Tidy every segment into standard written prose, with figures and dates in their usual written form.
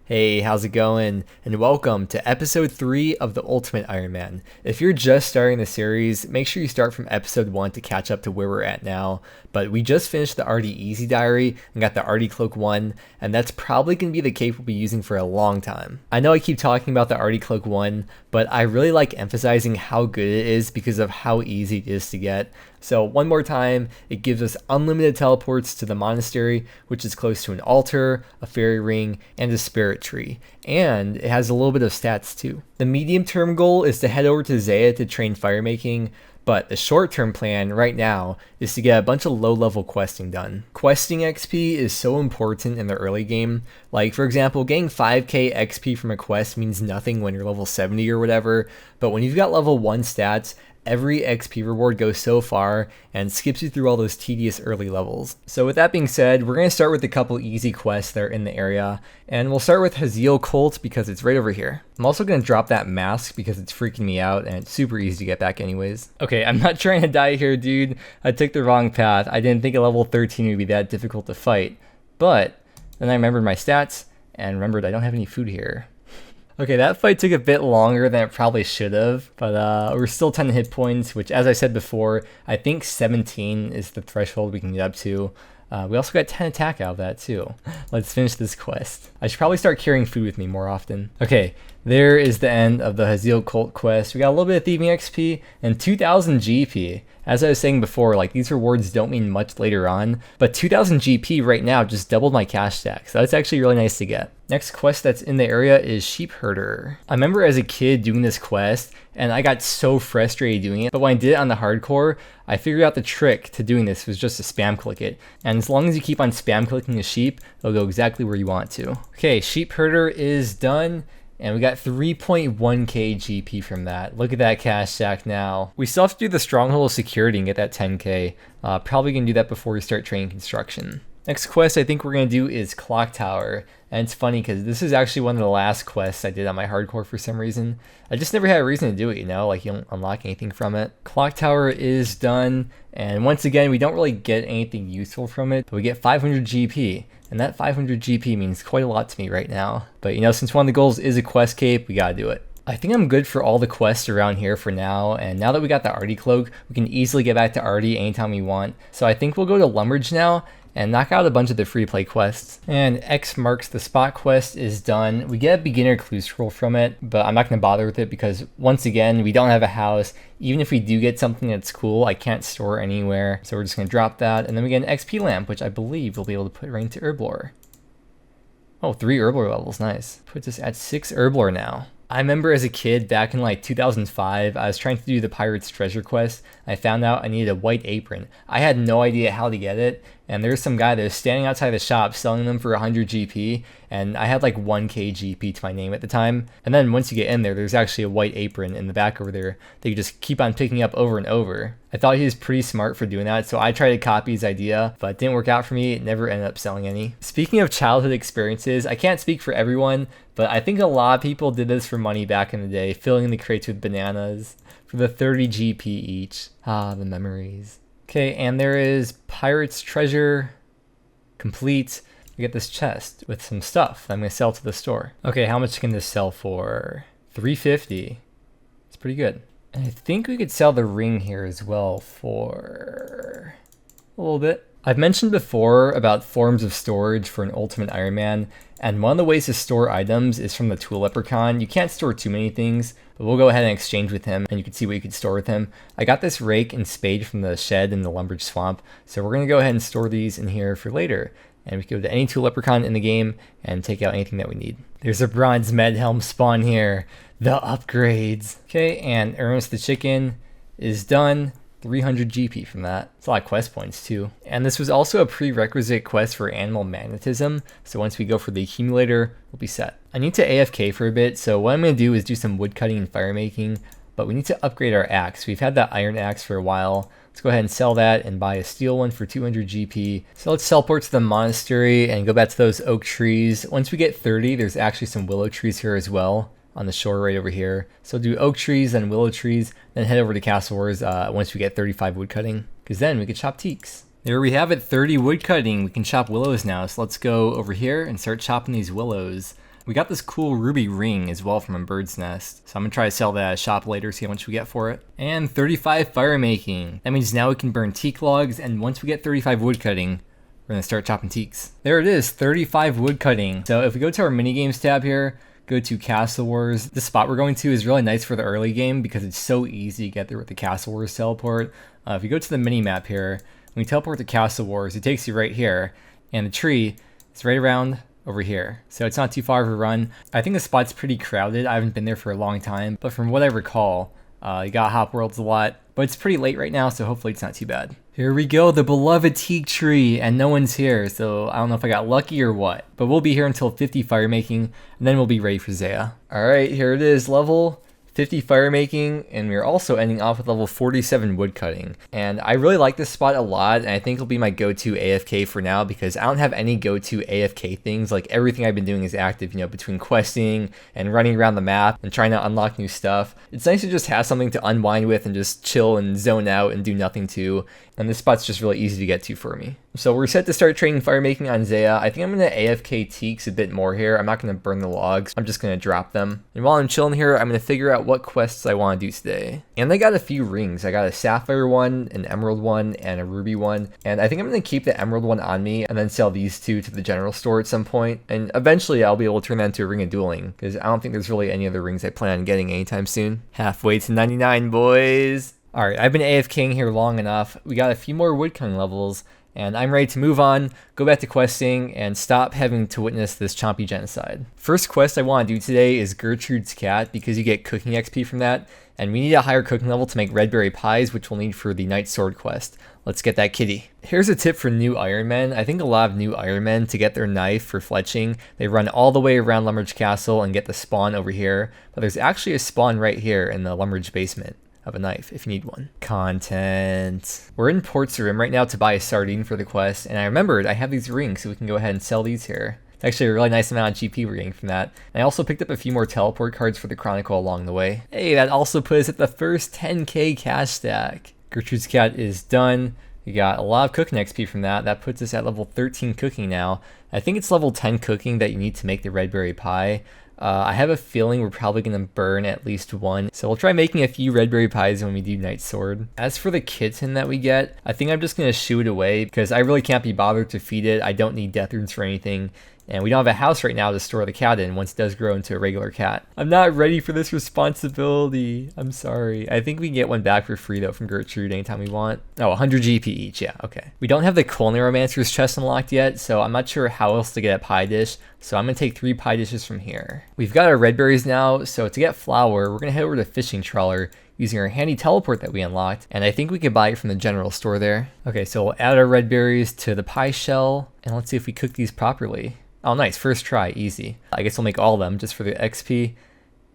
Hey, how's it going? And welcome to episode 3 of the Ultimate Iron Man. If you're just starting the series, make sure you start from episode 1 to catch up to where we're at now. But we just finished the Artie Easy Diary and got the Artie Cloak 1, and that's probably going to be the cape we'll be using for a long time. I know I keep talking about the Artie Cloak 1, but I really like emphasizing how good it is because of how easy it is to get. So one more time, it gives us unlimited teleports to the monastery, which is close to an altar, a fairy ring, and a spirit tree. And it has a little bit of stats too. The medium term goal is to head over to Zaya to train firemaking, but the short term plan right now is to get a bunch of low level questing done. Questing XP is so important in the early game. Like for example, getting 5k XP from a quest means nothing when you're level 70 or whatever, but when you've got level 1 stats, every XP reward goes so far and skips you through all those tedious early levels. So with that being said, we're going to start with a couple easy quests that are in the area, and we'll start with Hazeel Cult because it's right over here. I'm also going to drop that mask because it's freaking me out and it's super easy to get back anyways. Okay, I'm not trying to die here, dude. I took the wrong path. I didn't think a level 13 would be that difficult to fight, but then I remembered my stats and remembered I don't have any food here. Okay, that fight took a bit longer than it probably should have, but we're still 10 hit points, which, as I said before, I think 17 is the threshold we can get up to. We also got 10 attack out of that too. Let's finish this quest. I should probably start carrying food with me more often. Okay, there is the end of the Hazeel Cult quest. We got a little bit of thieving XP and 2000 GP. As I was saying before, like these rewards don't mean much later on, but 2000 GP right now just doubled my cash stack, so that's actually really nice to get. Next quest that's in the area is Sheep Herder. I remember as a kid doing this quest, and I got so frustrated doing it, but when I did it on the hardcore, I figured out the trick to doing this was just to spam click it. And as long as you keep on spam clicking a sheep, it'll go exactly where you want to. Okay, Sheep Herder is done. And we got 3.1k GP from that. Look at that cash stack now. We still have to do the Stronghold of Security and get that 10k. Probably gonna do that before we start training construction. Next quest I think we're gonna do is Clock Tower. And it's funny because this is actually one of the last quests I did on my hardcore for some reason. I just never had a reason to do it, you know, like you don't unlock anything from it. Clock Tower is done. And once again, we don't really get anything useful from it, but we get 500 GP. And that 500 GP means quite a lot to me right now. But you know, since one of the goals is a quest cape, we gotta do it. I think I'm good for all the quests around here for now, and now that we got the Artie Cloak, we can easily get back to Artie anytime we want. So I think we'll go to Lumbridge now and knock out a bunch of the free play quests. And X marks the spot quest is done. We get a beginner clue scroll from it, but I'm not gonna bother with it because once again, we don't have a house. Even if we do get something that's cool, I can't store anywhere. So we're just gonna drop that. And then we get an XP lamp, which I believe we'll be able to put right into Herblore. Oh, 3 Herblore levels, nice. Puts us at 6 Herblore now. I remember as a kid back in like 2005, I was trying to do the Pirate's Treasure quest. I found out I needed a white apron. I had no idea how to get it, and there's some guy that was standing outside the shop selling them for 100 GP, and I had like 1k GP to my name at the time. And then once you get in there, there's actually a white apron in the back over there that you just keep on picking up over and over. I thought he was pretty smart for doing that, so I tried to copy his idea, but it didn't work out for me. It never ended up selling any. Speaking of childhood experiences, I can't speak for everyone, but I think a lot of people did this for money back in the day, filling the crates with bananas for the 30 GP each. Ah, the memories. Okay, and there is Pirate's Treasure complete. We get this chest with some stuff that I'm going to sell to the store. Okay, how much can this sell for? 350. It's pretty good. And I think we could sell the ring here as well for a little bit. I've mentioned before about forms of storage for an Ultimate Iron Man, and one of the ways to store items is from the Tool Leprechaun. You can't store too many things, but we'll go ahead and exchange with him, and you can see what you could store with him. I got this rake and spade from the shed in the Lumbridge Swamp, so we're going to go ahead and store these in here for later. And we can go to any Tool Leprechaun in the game and take out anything that we need. There's a Bronze Med Helm spawn here. The upgrades. Okay, and Ernest the Chicken is done. 300 GP from that. It's a lot of quest points too. And this was also a prerequisite quest for animal magnetism, so once we go for the accumulator, we'll be set. I need to AFK for a bit, so what I'm going to do is do some woodcutting and firemaking, but we need to upgrade our axe. We've had that iron axe for a while. Let's go ahead and sell that and buy a steel one for 200 GP. So let's teleport to the monastery and go back to those oak trees. Once we get 30, there's actually some willow trees here as well on the shore right over here. So do oak trees and willow trees, then head over to Castle Wars once we get 35 woodcutting, because then we can chop teaks. There we have it, 30 woodcutting. We can chop willows now, so let's go over here and start chopping these willows. We got this cool ruby ring as well from a bird's nest. So I'm gonna try to sell that at a shop later, see how much we get for it. And 35 firemaking. That means now we can burn teak logs, and once we get 35 woodcutting, we're gonna start chopping teaks. There it is, 35 woodcutting. So if we go to our minigames tab here, go to Castle Wars. The spot we're going to is really nice for the early game because it's so easy to get there with the Castle Wars teleport. If you go to the mini map here, when you teleport to Castle Wars, it takes you right here, and the tree is right around over here. So it's not too far of a run. I think the spot's pretty crowded. I haven't been there for a long time, but from what I recall, you got hop worlds a lot, but it's pretty late right now, so hopefully it's not too bad. Here we go, the beloved teak tree, and no one's here, so I don't know if I got lucky or what, but we'll be here until 50 firemaking, and then we'll be ready for Zaya. Alright, here it is, level 50 firemaking, and we're also ending off with level 47 woodcutting. And I really like this spot a lot, and I think it'll be my go-to AFK for now because I don't have any go-to AFK things. Like everything I've been doing is active, you know, between questing and running around the map and trying to unlock new stuff. It's nice to just have something to unwind with and just chill and zone out and do nothing to. And this spot's just really easy to get to for me. So we're set to start training firemaking on Zaya. I think I'm going to AFK Teaks a bit more here. I'm not going to burn the logs. I'm just going to drop them. And while I'm chilling here, I'm going to figure out what quests I want to do today. And I got a few rings. I got a sapphire one, an emerald one, and a ruby one. And I think I'm going to keep the emerald one on me and then sell these two to the general store at some point. And eventually I'll be able to turn that into a ring of dueling because I don't think there's really any other rings I plan on getting anytime soon. Halfway to 99, boys. Alright, I've been AFKing here long enough. We got a few more woodcutting levels, and I'm ready to move on, go back to questing, and stop having to witness this chompy genocide. First quest I want to do today is Gertrude's cat, because you get cooking XP from that, and we need a higher cooking level to make redberry pies, which we'll need for the Knight Sword quest. Let's get that kitty. Here's a tip for new Iron Men. I think a lot of new Iron Men, to get their knife for fletching, they run all the way around Lumbridge Castle and get the spawn over here, but there's actually a spawn right here in the Lumbridge basement of a knife if you need one. Content. We're in Port's Rim right now to buy a sardine for the quest, and I remembered I have these rings, so we can go ahead and sell these here. It's actually a really nice amount of GP we're getting from that. And I also picked up a few more teleport cards for the Chronicle along the way. Hey, that also put us at the first 10k cash stack. Gertrude's cat is done. We got a lot of cooking XP from that. That puts us at level 13 cooking now. I think it's level 10 cooking that you need to make the redberry pie. I have a feeling we're probably going to burn at least one, so we'll try making a few redberry pies when we do Knight Sword. As for the kitten that we get, I think I'm just going to shoo it away because I really can't be bothered to feed it. I don't need death runes for anything, and we don't have a house right now to store the cat in once it does grow into a regular cat. I'm not ready for this responsibility. I'm sorry. I think we can get one back for free though from Gertrude anytime we want. Oh, 100 GP each. Yeah, okay. We don't have the Culinary chest unlocked yet, so I'm not sure how else to get a pie dish. So I'm going to take 3 pie dishes from here. We've got our red berries now, so to get flour, we're going to head over to Fishing Trawler using our handy teleport that we unlocked, and I think we could buy it from the general store there. Okay, so we'll add our red berries to the pie shell, and let's see if we cook these properly. Oh, nice. First try. Easy. I guess we'll make all of them just for the XP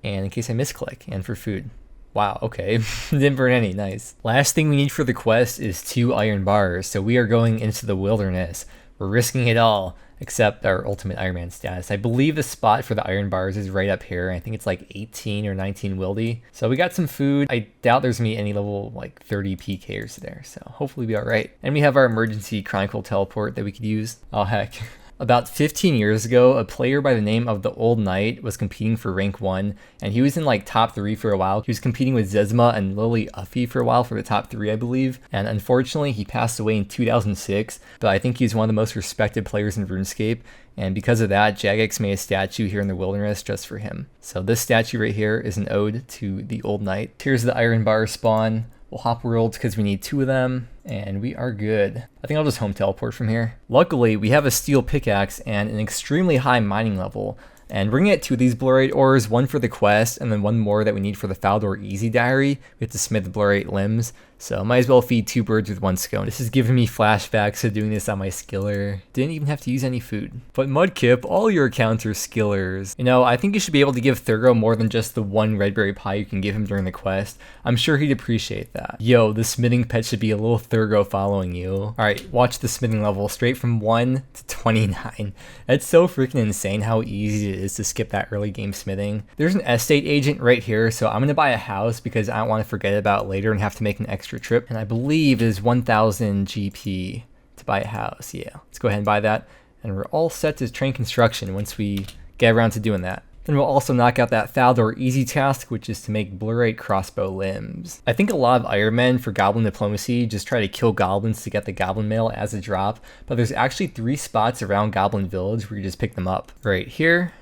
and in case I misclick and for food. Wow, okay. Didn't burn any. Nice. Last thing we need for the quest is 2 iron bars, so we are going into the wilderness. We're risking it all except our ultimate Iron Man status. I believe the spot for the iron bars is right up here. I think it's like 18 or 19 wildy. So we got some food. I doubt there's gonna be any level like 30 PKers there, so hopefully we'll be all right. And we have our emergency Chronicle teleport that we could use. Oh heck. About 15 years ago, a player by the name of the Old Nite was competing for rank 1, and he was in like top 3 for a while. He was competing with Zezma and Lily Uffy for a while for the top 3, I believe, and unfortunately he passed away in 2006, but I think he's one of the most respected players in RuneScape, and because of that, Jagex made a statue here in the wilderness just for him. So this statue right here is an ode to the Old Nite. Here's the iron bar spawn. We'll hop worlds because we need 2 of them, and we are good. I think I'll just home teleport from here. Luckily, we have a steel pickaxe and an extremely high mining level, and bringing it 2 of these blurrite ores, 1 for the quest, and then 1 more that we need for the Faldor Easy Diary. We have to smith the blurrite limbs, so might as well feed 2 birds with 1 stone. This is giving me flashbacks to doing this on my skiller. Didn't even have to use any food. But Mudkip, all your accounts are skillers. You know, I think you should be able to give Thurgo more than just the 1 redberry pie you can give him during the quest. I'm sure he'd appreciate that. Yo, the smithing pet should be a little Thurgo following you. Alright, watch the smithing level straight from 1 to 29. That's so freaking insane how easy it is to skip that early game smithing. There's an estate agent right here, so I'm gonna buy a house because I don't want to forget about it later and have to make an extra trip, and I believe it is 1000 GP to buy a house. Yeah, let's go ahead and buy that, and we're all set to train construction once we get around to doing that. Then we'll also knock out that Faldor easy task, which is to make blurite crossbow limbs. I think a lot of Iron Men for Goblin Diplomacy just try to kill goblins to get the goblin mail as a drop, but there's actually 3 spots around Goblin Village where you just pick them up. Right here,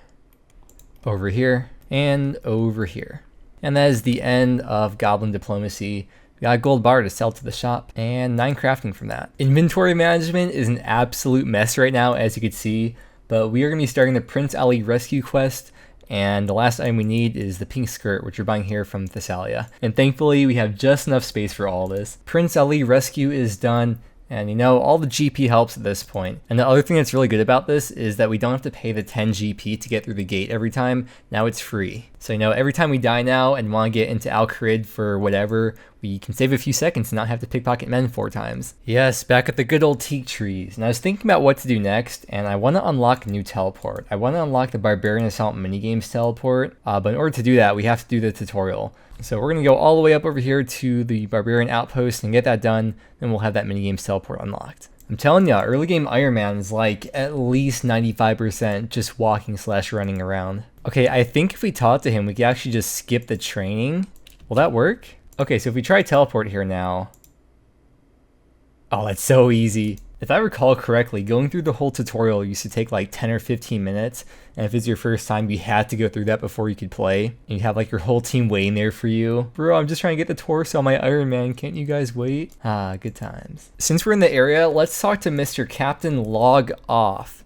over here, and over here. And that is the end of Goblin Diplomacy. We got a gold bar to sell to the shop, and 9 crafting from that. Inventory management is an absolute mess right now, as you can see, but we are going to be starting the Prince Ali rescue quest. And the last item we need is the pink skirt, which we're buying here from Thessalia. And thankfully, we have just enough space for all this. Prince Ali rescue is done. And you know, all the GP helps at this point. And the other thing that's really good about this is that we don't have to pay the 10 GP to get through the gate every time. Now it's free. So you know, every time we die now and want to get into Al Kharid for whatever, we can save a few seconds and not have to pickpocket men 4 times. Yes, back at the good old teak trees. And I was thinking about what to do next, and I want to unlock a new teleport. I want to unlock the Barbarian Assault minigames teleport, but in order to do that, we have to do the tutorial. So we're going to go all the way up over here to the Barbarian Outpost and get that done, then we'll have that minigames teleport unlocked. I'm telling ya, early game Iron Man is like at least 95% just walking / running around. Okay, I think if we taught to him, we could actually just skip the training. Will that work? Okay, so if we try teleport here now. Oh, that's so easy. If I recall correctly, going through the whole tutorial used to take like 10 or 15 minutes, and if it's your first time, you had to go through that before you could play, and you'd have like your whole team waiting there for you. Bro, I'm just trying to get the torso on my Iron Man, can't you guys wait? Ah, good times. Since we're in the area, let's talk to Mr. Captain Log Off.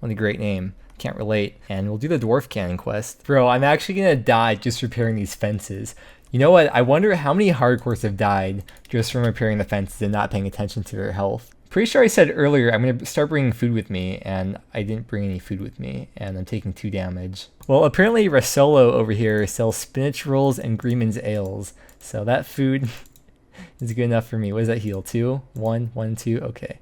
What a great name. Can't relate. And we'll do the Dwarf Cannon quest. Bro, I'm actually gonna die just repairing these fences. You know what? I wonder how many hardcores have died just from repairing the fences and not paying attention to their health. Pretty sure I said earlier I'm going to start bringing food with me, and I didn't bring any food with me, and I'm taking 2 damage. Well, apparently Rasolo over here sells spinach rolls and Greenman's ales, so that food is good enough for me. What does that heal? 2? 1? 1, 2? Okay,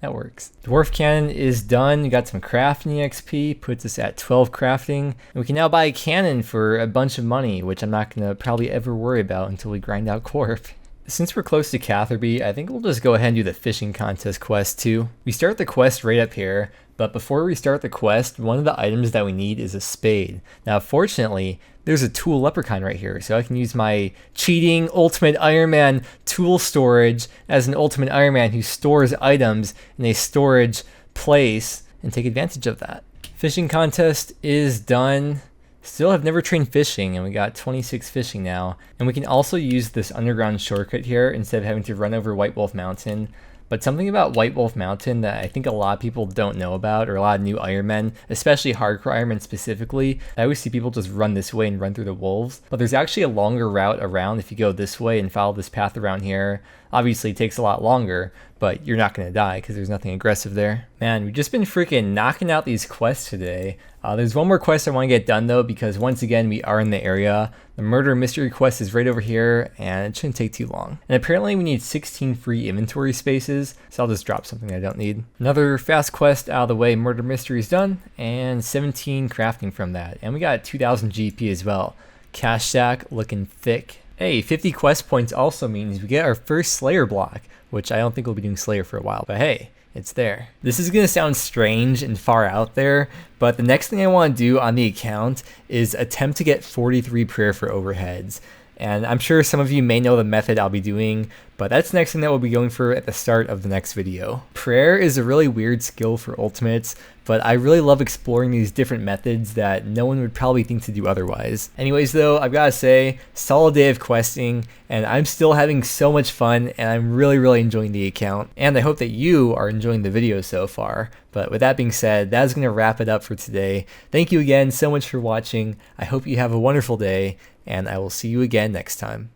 that works. Dwarf Cannon is done. We got some crafting XP, puts us at 12 crafting, and we can now buy a cannon for a bunch of money, which I'm not going to probably ever worry about until we grind out Corp. Since we're close to Catherby, I think we'll just go ahead and do the fishing contest quest too. We start the quest right up here, but before we start the quest, one of the items that we need is a spade. Now, fortunately, there's a tool leprechaun right here, so I can use my cheating Ultimate Iron Man tool storage as an Ultimate Iron Man who stores items in a storage place and take advantage of that. Fishing contest is done. Still have never trained fishing, and we got 26 fishing now. And we can also use this underground shortcut here instead of having to run over White Wolf Mountain. But something about White Wolf Mountain that I think a lot of people don't know about, or a lot of new Iron Men, especially hardcore Iron Men specifically, I always see people just run this way and run through the wolves. But there's actually a longer route around if you go this way and follow this path around here. Obviously it takes a lot longer, but you're not going to die because there's nothing aggressive there. Man, we've just been freaking knocking out these quests today. There's one more quest I want to get done though, because once again we are in the area. The murder mystery quest is right over here, and it shouldn't take too long. And apparently we need 16 free inventory spaces, so I'll just drop something I don't need. Another fast quest out of the way, murder mystery is done, and 17 crafting from that. And we got 2,000 GP as well. Cash stack looking thick. Hey, 50 quest points also means we get our first Slayer block, which I don't think we'll be doing Slayer for a while, but hey, it's there. This is going to sound strange and far out there, but the next thing I want to do on the account is attempt to get 43 prayer for overheads. And I'm sure some of you may know the method I'll be doing, but that's the next thing that we'll be going for at the start of the next video. Prayer is a really weird skill for ultimates, but I really love exploring these different methods that no one would probably think to do otherwise. Anyways though, I've gotta say, solid day of questing, and I'm still having so much fun, and I'm really enjoying the account. And I hope that you are enjoying the video so far. But with that being said, that's gonna wrap it up for today. Thank you again so much for watching. I hope you have a wonderful day, and I will see you again next time.